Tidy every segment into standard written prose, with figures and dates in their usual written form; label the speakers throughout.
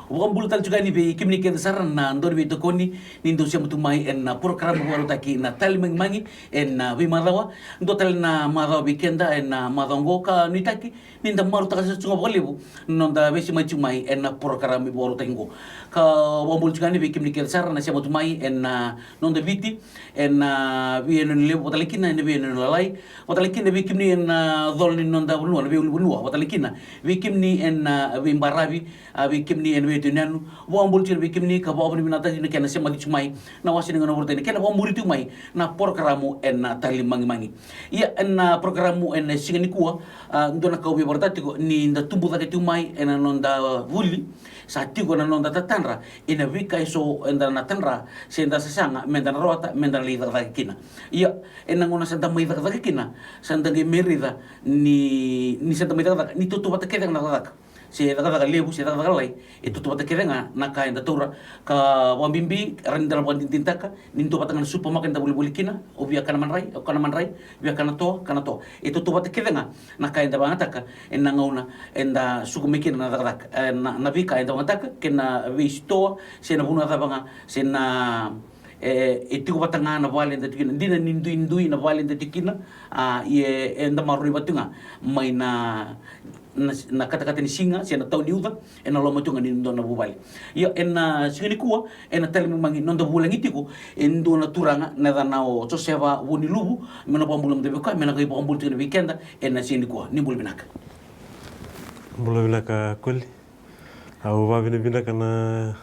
Speaker 1: Wambul tal juga ni be kimni ke saran na ndor be to koni ni ndo sia mutumai en na program waru taki na Tali Magimagi en na Vimarawa ndo tal na marawa weekenda en na madango ka ni taki ni nda maru taka tsunga bolibu nonda besi mai en na program waru tango ka wambul juga ni be kimni ke saran na sia mutumai en na nonda viti en na vi en le botalikina ni be en lalai botalikina be kimni en na dol ni nonda bunua be bunua botalikina be kimni en na Vimbarabi be kimni en be nanu wambul tir be kimni ka ba minata ni kana sia magi mai na wasi dengan urut ni kana wamburi tu mai na programu en na Tali Magimagi ia en na programu en singani kuwa ndona ka ubi bortati ko ni nda tumbu da tu mai en nonda vuli sa tigo na nonda tatanra ina vika iso enda na tanra se nda sanga menda na rota menda li da kina ia en ngona santa mai da kina santa ge merida ni santa mai da ni tutu bata keda na da se daga lebu se daga lai itu tu bata kedenga na ka enda tura ka wambimbi rendal wandin tintaka ninto batangan supermarket da buli kina obia kana manrai bia kana to itu tu bata kedenga na ka enda bangataka enna ngauna enda sukumikina na daga na vika enda bangataka kena visto se na buna da banga se na itu batanga na vale enda tikina dina nindu na vale enda tikina ye enda marui batunga mai na kata-kata ni singa siya na tau ni uda na loma tunga ni ndo na bubali ia na singani kuwa na Tali Magimagi nonda bulang itiko ndo na turanga na danao Joseva Vuniluvu mena pambulam de beka mena kai pambul tena weekenda na singani kuwa ni bulbinaka
Speaker 2: Koli au va binaka na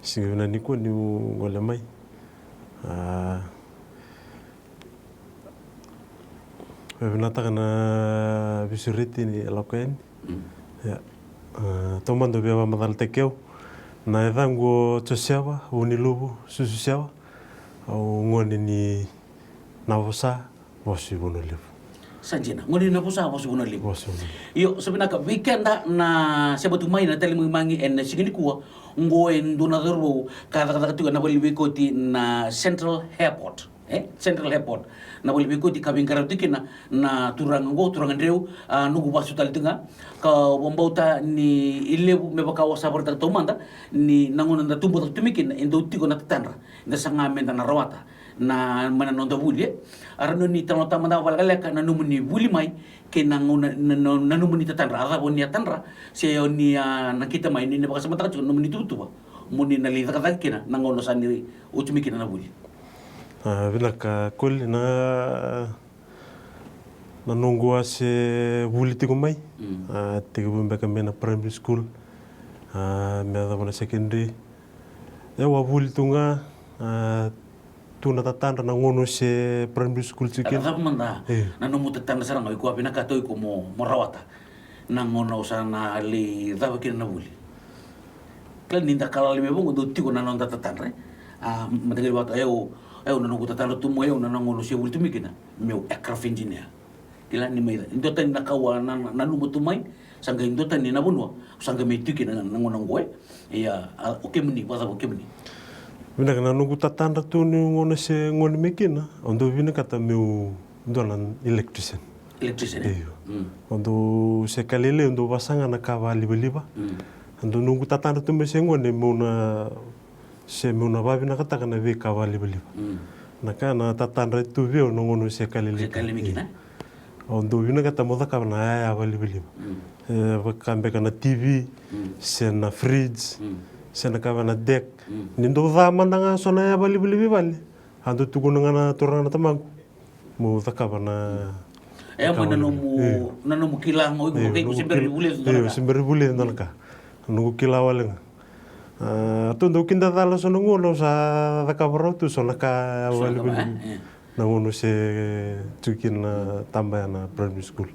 Speaker 2: singana ni ko ni ngole mai Nataka na visuriti ni alakoen ya tomando bia madal tekeu na edango Joseva Vuniluvu sususewa au ngoni ni navosa vosi Vuniluvu
Speaker 1: sanjina ngoni na vosa vosi Vuniluvu yo sebenarnya weekenda na sebatu mai na Tali Magimagi en singini kuwa ngoen donador kada tu na boli wekoti na Central Airport Central Airport na boli biko di kabing karatikina na turangan reu nugu basu tali tengah ka wambauta ni ilebu mebaka wasabar tak tomanda ni nangunan da tumbo tak tumikin endo tiko na tanra na sanga menta na rawata na mana nonda buli arano ni tanota manda walgaleka na numuni buli mai ke nanguna na numuni tanra ara boni tanra se oni na kita mai ni baka samata ka numuni tutuba muni na li takakina nangono sani utumikin na buli
Speaker 2: Vilaka Koli na nunggu ase buli tiko mai tiko bumbeka mena primary school mena wana secondary wa buli tunga tuna tatanda na ngono se primary school chicken
Speaker 1: ada manda na nomu tatanda sarang ko apina ka toy ko mo rawata na ngono sana ali dawa kin na buli klan ninda kala le mebongo do tiko na nonda tatanda matagal wat ayo na nungu tatalo tumo ayo na nangono siya ultimi kina meu aircraft engineer kila ni mai indota ni nakawa na numu tumai sangga indota ni nabunwa sangga meituki na nangono ngoe ya oke muni wasa oke muni
Speaker 2: Vina kana nungu tatanda tu ni ngono se ngoni mekina ondo vina kata meu ndona electrician ondo se kalele ondo wasanga na kawa liba ondo nungu tatanda tu me se ngoni meu na se muna babi na kata kana ve kawali beliba naka na tatandra tu ve no ngono se kalele
Speaker 1: mikina
Speaker 2: ondo vina kata moda kana ya bali beliba kambe kana TV se na fridge se na kana deck nindo va mandanga sona ya bali bali ando tu guna na torana tamangu mo takaba na
Speaker 1: mo nanomu kila mo ko
Speaker 2: simberi bule ndalka no kila walenga Tundo kinda dala sono ngono sa dakabro tu sona ka wali na ngono se tukin na tambaya na primary school.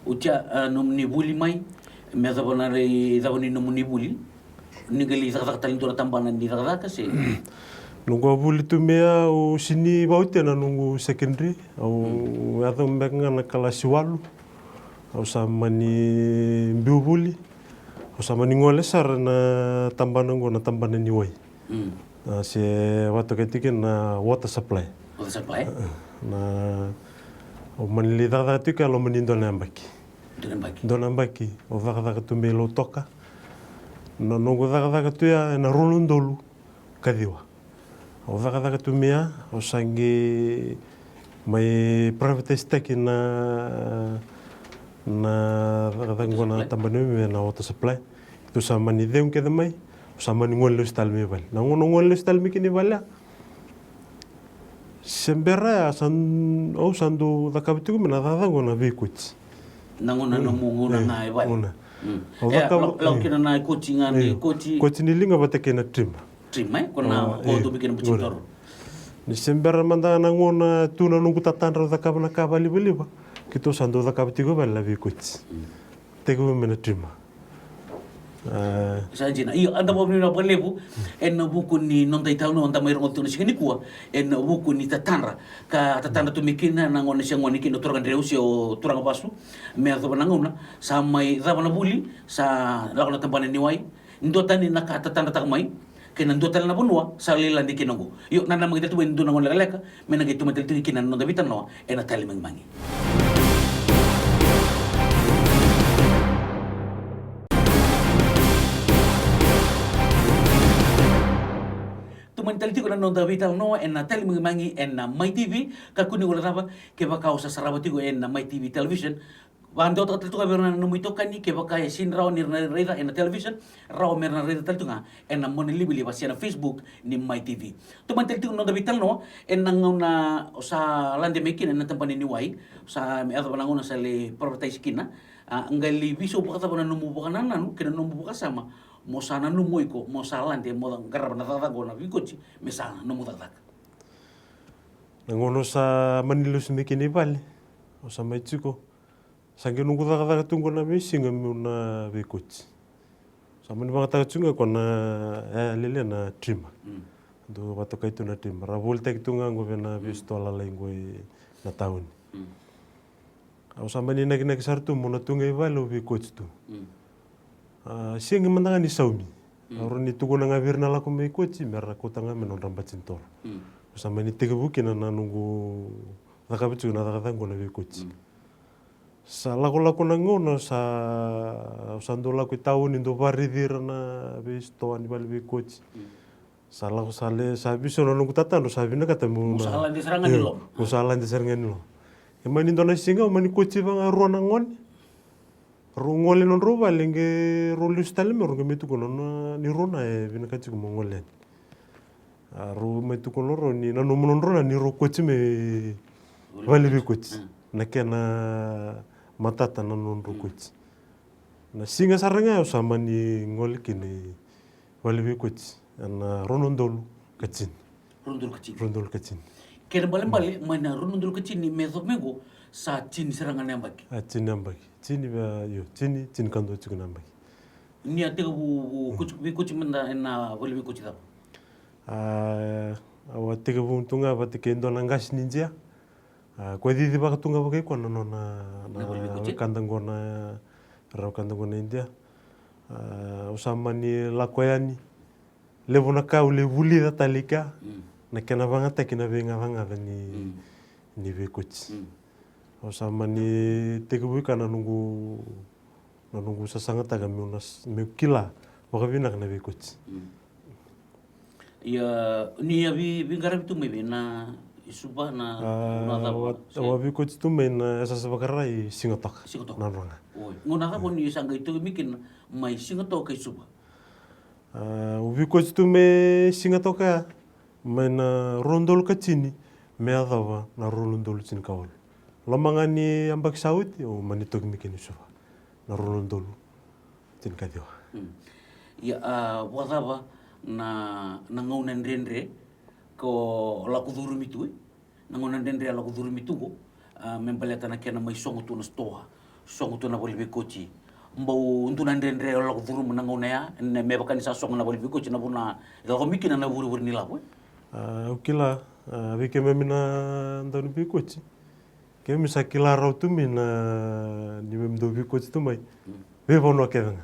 Speaker 1: Uca nomni buli mai me zabonare zaboni nomni buli nigali zakak talento tambana di zakak se.
Speaker 2: Nungu buli tu mea o sini baute na nungu secondary au ato mbenga na kalasi walu au samani buli Usama ningole sar na tambana ngona tambana ni wai. Se watu ketikin na water supply. Na o manili dada tika lo manindo na mbaki. Dona mbaki o dada tu melo toka. Na nongo daga tuya na rolondolu kadiwa. O daga tu mea o sangi mai private stake na daga ngona tambane me na water supply. Tu sama ni deung ke mai sama ni ngol stal me val. Na ngono ngol stal me kini vala. Sembera san o sandu daga tu me na daga ngona vikuts.
Speaker 1: Na ngona no ngona ngai val. Lau kina nai coaching ngani
Speaker 2: coach ni linga bate kena trim
Speaker 1: kona ko tu bikin bucintoro
Speaker 2: ni sembera manda na ngona tuna nungu tatandra da kabana kabali beliba kito sando da kabti go balla vi coach tego mena trim
Speaker 1: Sajina, iyo anda mo ni na palebu en buku ni non dai tau no anda mai rongo tuna sikini kuwa en buku ni tatandra ka tatandra tu mikina na ngone sia ngone kino turanga dreusi o turanga basu me ato bananguna sa mai da bana buli sa lakona tampane ni wai ndo tani na ka tatandra tak mai kena ndo tala na bunwa sa lila ndi kinongo iyo nana magita tu ndo na ngone leka mena gitu matel tu kina no dabitan no en Tali Magimagi mentaliti ko na nonda vital no en Tali Magimagi en My TV ka kuni wala raba ke baka usa sarabati ko en My TV television wando to ka berna no mito kani ke baka sin raw ni reda en television raw merna reda taltunga en monili bili basi na Facebook ni My TV to mentaliti ko nonda vital no en nanguna usa lande mekin en tampani ni wai sa me ato bananguna sa le property skina ngali biso baka ta no buka nanan kena no buka sama mo sana no moiko mo salante mo garab na tatago na vikochi me sana no mo tatag
Speaker 2: nangono sa manilus mikini vale o sa mai chiko sange nungu daga tungo na misinga na vikochi sa mani banga taga chunga kona lele na trim do bato kaitu na trim ra volta kitunga ngo vena vistola lengo na taun au sa mani nagi sartu mo na tunga vale vikochi tu siang mandanga ni saumi aro ni tugo na ngavir na lako me coach merna kotanga me non ramba cintor sama ni tege buki na nungu daka bitu na daka tango na vi coach sa lako na ngona sa usando lako tau ni do varidir na visto ani bal vi coach sa lako sale sa biso na nungu tatano sa vina kata mu
Speaker 1: musalan di serangan ni lo
Speaker 2: musalan di serangan ni lo mani ndona singa mani coach banga ruana ngoni rungole non roba lenge rolus talme ronge metu kono ni rona e vina kati ko mongole ro metu kono ro ni nanu non rona ni ro kochi me vale vi kochi na kena matata nanu ro kochi na singa saranga sama ni ngol kini vale vi kochi na ronondolu kachin rondol kachin
Speaker 1: kena bale mana ronondolu kachin ni meso mego sa chin serangan ambaki
Speaker 2: chin ambaki chini ba yo chini chin kando chukuna ambaki
Speaker 1: ni ate bu kuch menda na vale kuch da
Speaker 2: awate ke buntunga bate ke ndo nangas ninja ko di ba tunga ba ke kono na kandangona ra kandangona india usama ni lakoyani levona ka ule vuli da talika na kena vanga tekina venga vanga ni ve kuch usama ni tekebuika na nungu sasanga taga me kila wakavina kana vikochi
Speaker 1: ya ni abi bingara bitu me na isuba na
Speaker 2: wa vikochi tu me na esa sabakara I singotok na ronga
Speaker 1: ngona ka boni sanga itu mikin mai singotok kai suba
Speaker 2: u vikochi tu me singotoka me na rondol kachini me adava na rondol chin kawal lamanga ni ambak sauti o manitok mikini suba na rondol chin kadiwa
Speaker 1: ya wadaba na ngaunan rendre ko laku duru mitu na ngaunan rendre laku duru mitu ko mempaleta na kena mai songo tu na stoa songo tu na bolbe kochi mbau untunan rendre laku duru menangona ya ne mebakan sa songo na bolbe kochi na buna ko mikina na buru ni lapo
Speaker 2: ukila vike memina ndonu bi kochi kemi sakila rau tu mina ni memdo bi kochi tu mai ve bono kevenga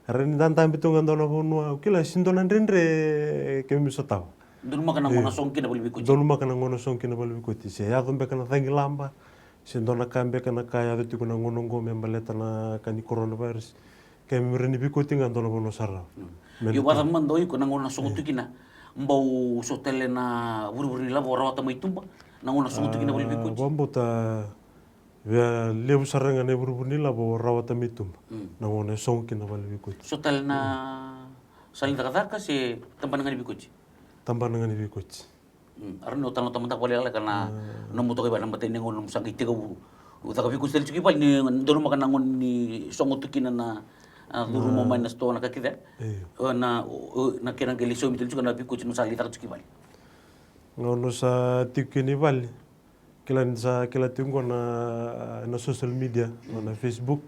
Speaker 2: ren dan tambi tu ngandona bono ukila sindonan rendre kemi sotau
Speaker 1: donu makana ngona songki na bolbe kochi
Speaker 2: donu makana ngona songki na bolbe kochi se ya gombe kana tangi lamba sindona kambe kana kaya tu kuna ngono ngome mbaleta na kani coronavirus Kemre ni bikoti ngandona bono sarau.
Speaker 1: Yo wada mando iko nangona songotukina mbau sotele na buri lavo rawata mai tumba nangona songotukina buli bikoti.
Speaker 2: Wambota via lebu saranga ne buri lavo rawata mai tumba nangona songkina bali bikoti.
Speaker 1: Sotele na salin takataka se tampananga ni bikoti.
Speaker 2: Tampananga ni bikoti.
Speaker 1: Arno tano tamanta bali ala kana nomo to ke bana mate nengon nom sangi tega buru. Uta ka bikoti teli bali ni ndoro makana ngon ni songotukina na duru mo minus to na kakida na kena geli so mitel juga na bikoti no sali tak bali.
Speaker 2: Ngono sa tikini bali. Kila tungo na social media na Facebook.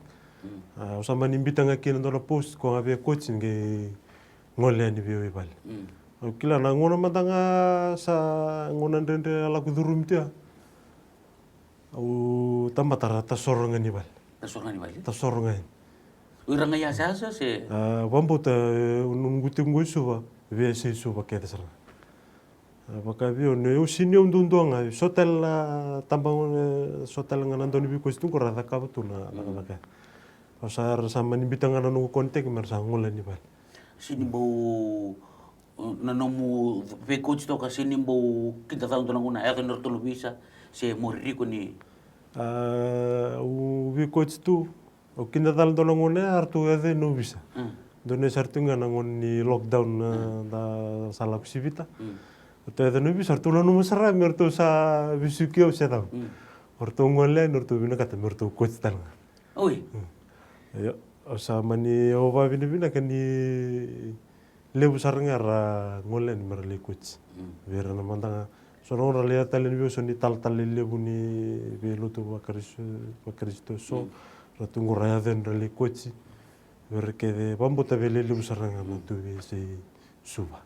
Speaker 2: Usama nimbita ngakina ndona post ko ngabe coach nge ngole ni biwe bali. Kila na ngona matanga sa ngona ndende ala kudurum tia. Au tamatara tasoronga ni bali.
Speaker 1: Tasoronga ni bali.
Speaker 2: Tasoronga.
Speaker 1: Uranga ya sa se.
Speaker 2: Wambota unguti ngusuba vese suba kete sara. Bakabio ne usini undundonga sotel tambang sotel ngana ndoni bi kostu ko rada ka butuna laka. Pasar sama ni bitanga na nungu kontek mersa ngola ni bali.
Speaker 1: Sini bo na nomu ve coach to ka sini bo kita tahu to ngona ya tenor to visa se moriko ni.
Speaker 2: U vi coach tu o kinda dal do ngone artu ede no bisa. Done sartunga ngoni lockdown da sala kusivita. Te ede no bisa artu no masara merto sa bisukio sedam. Orto ngole norto bina kata merto coach tal.
Speaker 1: Oi.
Speaker 2: Yo sa mani o va bina kani lebu saranga ra ngole ni merle coach. Vera na mandanga sono ora le talen bio soni tal lebu ni veluto bakaristo so ratungo raya den rele coach verke de bambota vele lebu saranga matu se suba.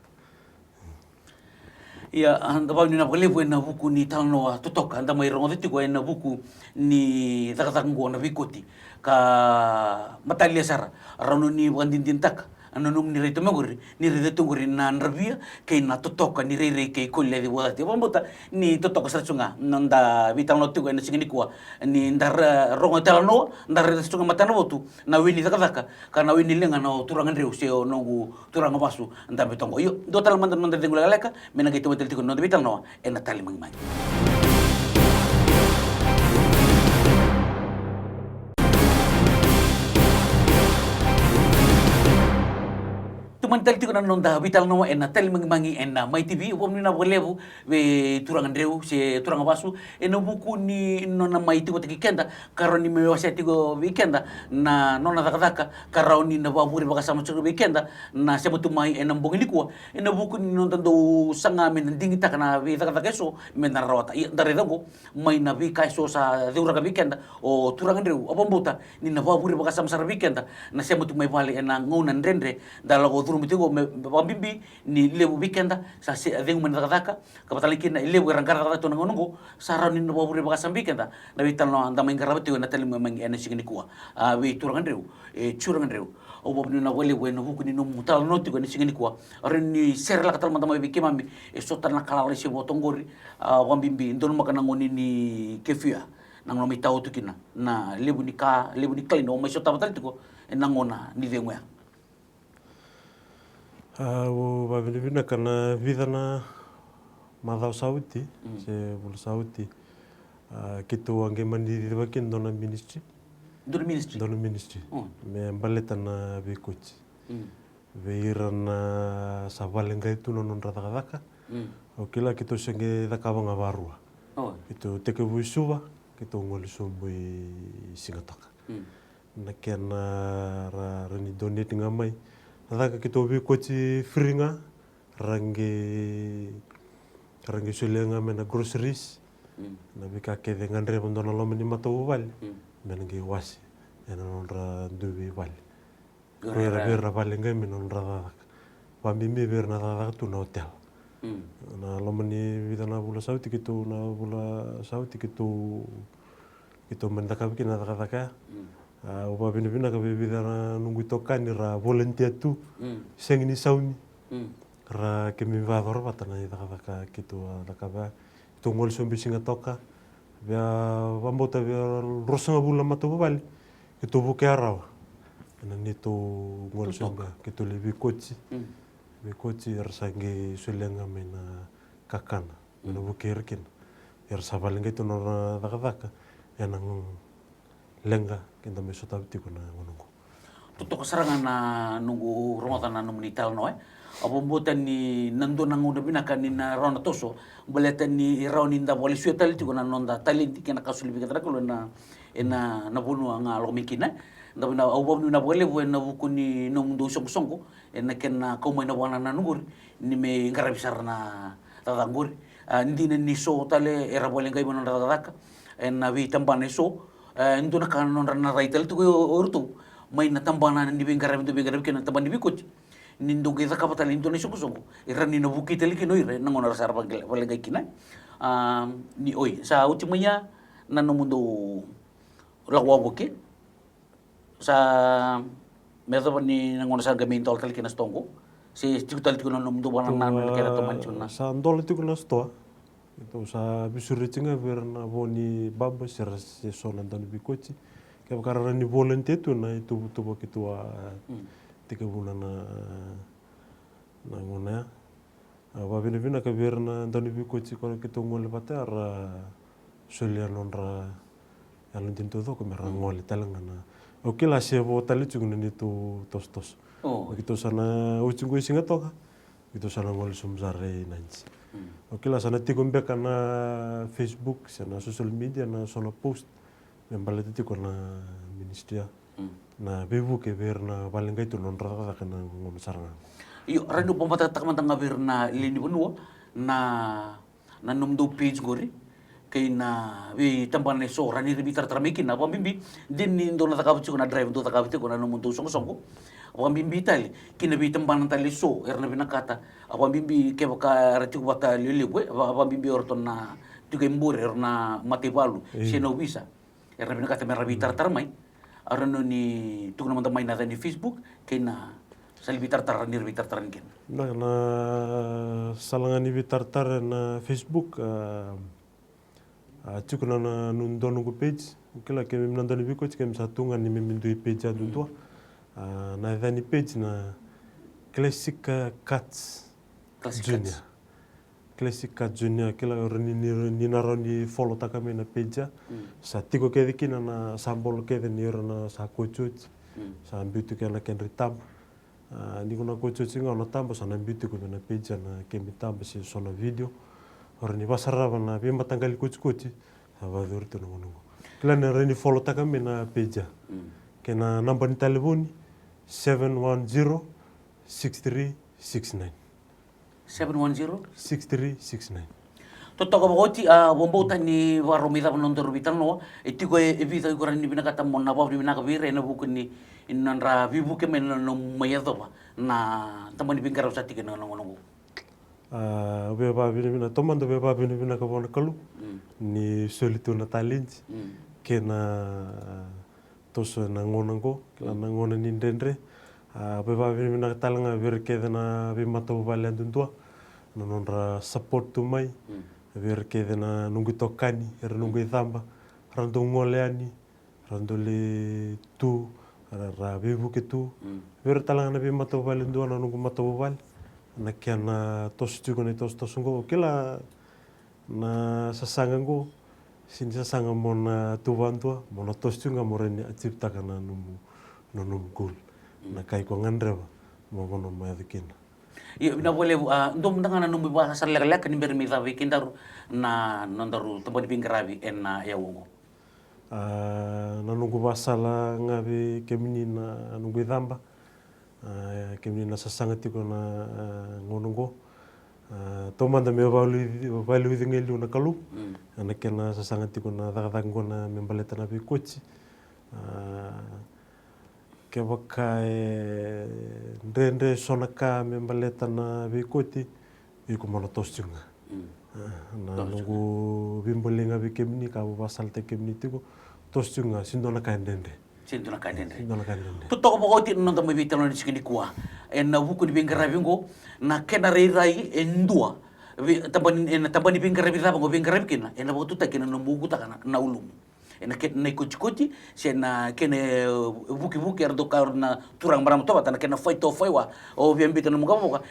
Speaker 1: Ia anda bau ni na lebu na buku ni talno totoka anda mai rongo tiko na buku ni takatango na bikoti ka matalia sara rano ni bandindin tak anonum ni reto maguri ni reto nguri na nrabia kay na totoka ni rere kay Koli di Vuacati bambota ni totoka sa tsunga nanda bitang no tiko na singini kwa ni ndar rongo talno ndar reto tsunga matano botu na wini takataka kana wini lenga no turangan reu seo nongu turanga basu nda betongo yo do tal mandan mandan tengula leka mena kay tumatel tiko no bitang no na Tali Magimagi. Tumantal tiko na nonda vital no na Tali Magimagi na Mai TV upom ni na bolevu ve turangan reu se turanga basu no buku ni nona Mai tiko kenda karon ni mewasa tiko weekenda na nona takataka karon ni na baburi baka sama tiko weekenda na sebutu mai na mbongi likwa no buku ni nonda do sanga men dingi takana we takataka so men na rawata dare dango mai na vi kai so sa deura weekenda o turangan reu upom buta ni na baburi baka sama sar weekenda na sebutu mai vale na ngona ndrendre dalago mitigo bambibi ni lebu weekenda sa se adeng menakataka kapatalikin na lebu rangkara to nangongo sara ni no bure baka sambikenda na vital no anda mengarabati na Tali Magimagi ena sigini kuwa we turangan reu churangan reu o bobni na wele we no buku ni no mutal noti ko ni sigini kuwa aren ni serla katal manda mai bikimami sotan na kala se botongori bambibi ndon makana ngoni ni kefia nang no mitau tukina na lebu ni klin o mai sota batal tiko nangona ni dengoya.
Speaker 2: O babina kana vidana madau sauti se bul sauti kitu ange mandi bakin dona ministry dona ministry me baleta na bikochi veirana sabalenga itu non radaka o kila kitu senge dakabanga barua itu teke buisuba kitu ngol sumbui singataka nakena rani donate ngamai Nada kita ubi koci fringa rangi sulenga mena groceries nabi kake dengan repon dona lo meni mata ubal mengi wasi ena nonra dubi bal vera balenga mena nonra pamimi verna da tu na hotel na lo meni vidana bula sauti kitu na bula sauti kitu mendaka bikina da upa bina ka bebida na nunggu tokani ra volunteer tu sengini sauni ra kemi vador batana ida kitu dakaba tu ngol sombi singa toka bia bambota bia rosanga bula matu bali kitu buke arawa na nito ngol somba kito le bikochi sange sulenga mena kakana na bukerkin sabalinga ito na dakadaka yanang lenga kinta me sotabti ko na ngonongo
Speaker 1: tutok serangan na nunggu rumatan na numunital no abombotan ni nando nanguda binaka ni na rona toso baleta ni rauni nda wali suetal ti kona nonda talenti kena kasul bi katra ko na na bunu nga lo mikina nda na awam na wale bo na buku ni nong do song songo kena ko na wana na nungur ni me ngarabisar na tatangur ndi ni so tale era wale ngai bonon radaka na vi tambane so ndu na kanon na raital tu ortu may na tambana ni bingarab kena tamban ni bikot nindo kita kapatal into ni sukusong iran ni nabuki tali kino ire nangon rasar palagay kina ni oy sa ultimanya nanomundo lakwa buki sa meto pa ni nangon sa gamin tol tali kina stongo si tikutal tikuno numundo banan nanon kaya to manchuna
Speaker 2: sa ndol tikuno sto ito sa bisuritsinga verna boni baba sira si sonan tan bikochi kaya karena ni volunteer tu na itu tubo kitua tiga bulan na ngona aba bina ka verna ndani bikochi ko kita ngol patar solian onra alun tinto to ko merang ngol talangana oke la sebo tali chung ni tu tos begitu sana uchungu singa to gitu sana ngol sumzare nanci oke la sana tikombe kana Facebook sana social media na solo post membalati tiko na ministria na bebu ke verna paling itu non rata kana ngon sarana
Speaker 1: iyo rando pamata takmantanga verna lini bunwo na numdo page gori kay na we tamban so rani ribitar tramiki na pambimbi din ni ndo na takabti ko na drive ndo takabti ko na numunto song pambimbi tali kinabi tamban tali so erna binakata pambimbi ke baka rati bata lilibwe pambimbi orton na tugembur erna matibalu sino bisa erna binakata merabitar tarmai arano ni tukuna mantamay na ni Facebook kay na salbitar taran ken
Speaker 2: na salangan ni bitar na Facebook tukuna na nundon ko page kila ke nundon ni biko kem satunga ni memindu page aduntua na ni page na Classic Cats Junior Classic Cats Junior kila ni naroni follow takame na page sa tiko ke dikina na sambol ke ni na sa coach sa ambitu ke na ken ritam ni kuna coach singa na tambo sa ambitu ko na page na kemitambo si sona video orni basaraba na bimba tangali coach aba dorto no kila na reni follow takame na page kena number ni telefoni 710 6369 6369
Speaker 1: Totoo bogoti bombota ni waromita nondor bital no etiko evita ko ni binakata monna ba ni binaka vire na buku ni inandra vibuke men no mayato na tamani bingara usati ke no ngono
Speaker 2: be ba bina tomando be ba bina ka bona kalu ni solito na talent kena toso na ngonango kala na ngona ni ndendre be ba bina talanga ver ke na be mato vale nduntua nonra support tu mai ver ke na nungu tokani nungu thamba rando ngoleani rando le tu ra be buke tu ver talanga na be mato vale ndua na nungu mato vale na kiana tos tuko ni tos ngo kila na sasanga ngo sin sasanga mona tuvantua mona tos tunga moreni acipta kana num gol na kai ko ngandreva mo gono ma dikina
Speaker 1: iyo na boleh ndom dengan num bahasa lek ni bermita weekend na nondaru tempat pinggarabi na ya wongo
Speaker 2: na nungu basala ngabe kemini na nungu dhamba kemini na sasanga tiko na ngonongo tomanda me valu ngeli na kalu na kena sasanga tiko na dagango na membaleta na bi kochi ke wakai ndende sonaka membaleta na bi koti iko mono tosunga na nungu bimbolinga bi kemini ka basalte kemini tiko tosunga sindona ka ndende
Speaker 1: Sindona kadende. Tutok mo ko tinong tamo bitan ni sikini kuwa. En na buku ni bingkarabingo na kena rai endua. Tamban ni bingkarabi tapa ngo bingkarabi kina. En na buku ta kina no buku ta kana na ulum. na ken na kuti se na ken vuki ar do kar na turang maram to bata na ken foi to foi wa o biambita no mugamoka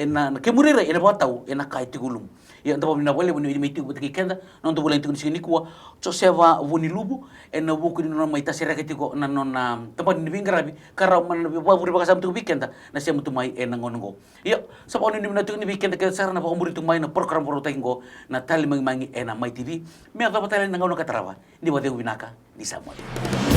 Speaker 1: na kemurira ena batau ena kai tigulum ya ndo na wale ni mitu butiki kenda non do bolen tiguni kuwa Joseva Vuniluvu ena vuki no mai tasera ketiko na nona tempat ni vingrabi kara man wa buri baka sam tu weekend na se mutu mai ena ngongo ya sapa ni na tu ni weekend ke sarana ba muri tu mai na program pro taingo na Tali Magimagi ena mai TV me ata batale na ngono katarawa ni wade winaka di Samoa